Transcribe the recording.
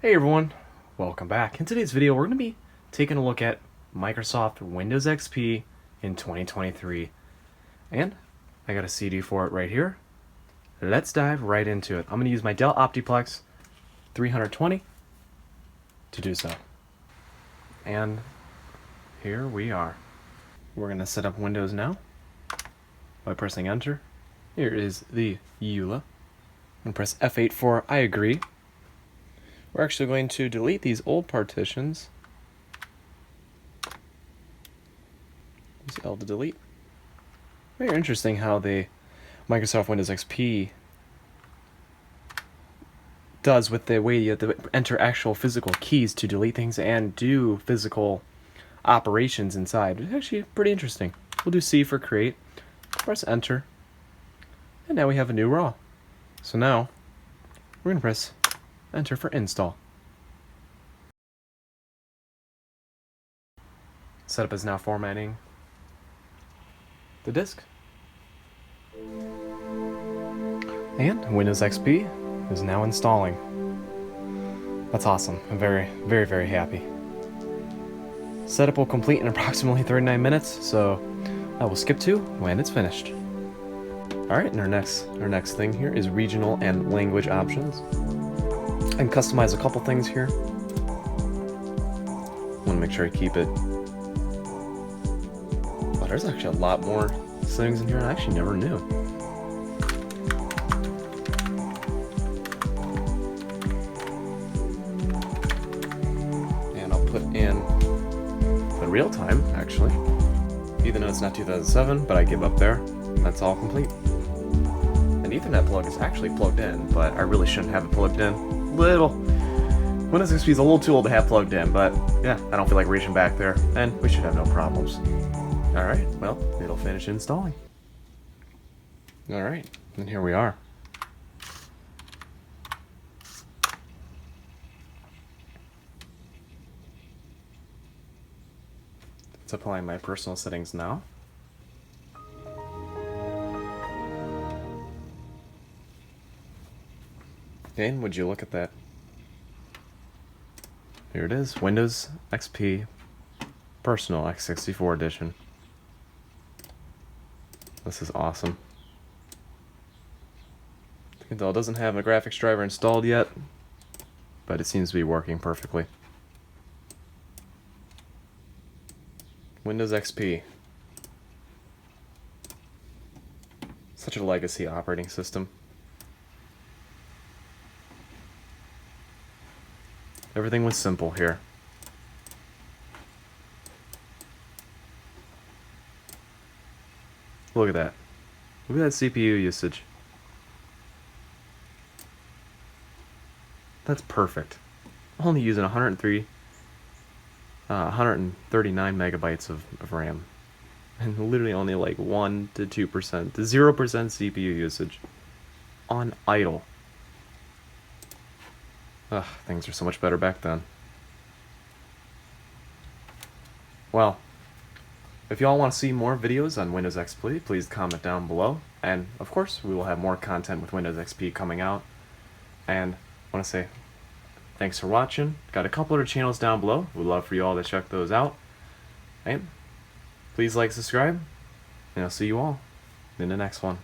Hey everyone, welcome back. In today's video, we're going to be taking a look at Microsoft Windows XP in 2023. And I got a CD for it right here. Let's dive right into it. I'm going to use my Dell Optiplex 320 to do so. And here we are. We're going to set up Windows now by pressing enter. Here is the EULA. I'm going to press F8 for I agree. We're actually going to delete these old partitions. Use L to delete. Very interesting how the Microsoft Windows XP does with the way you have to enter actual physical keys to delete things and do physical operations inside. It's actually pretty interesting. We'll do C for create, press enter, and now we have a new RAW. So now we're going to press enter for install. Setup is now formatting the disk. And Windows XP is now installing. That's awesome. I'm very, very happy. Setup will complete in approximately 39 minutes, so I will skip to when it's finished. Alright, and our next thing here is regional and language options. I can customize a couple things here. I want to make sure I keep it. Wow, there's actually a lot more settings in here I actually never knew. And I'll put in the real time, actually. Even though it's not 2007, but I give up there. That's all complete. An Ethernet plug is actually plugged in, but I really shouldn't have it plugged in. Windows XP is a little too old to have plugged in, but yeah, I don't feel like reaching back there, and we should have no problems. Alright, well, it'll finish installing. Alright, and here we are. It's applying my personal settings now. And would you look at that? Here it is, Windows XP Personal x64 Edition. This is awesome. You can tell it doesn't have a graphics driver installed yet, but it seems to be working perfectly. Windows XP. Such a legacy operating system. Everything was simple here. Look at that. Look at that CPU usage. That's perfect. Only using 139 megabytes of RAM. And literally only like 1 to 2% to 0% CPU usage on idle. Ugh, things are so much better back then. Well, if y'all want to see more videos on Windows XP, please comment down below. And, of course, we will have more content with Windows XP coming out. And I want to say thanks for watching. Got a couple other channels down below. We'd love for you all to check those out. And please like, subscribe, and I'll see you all in the next one.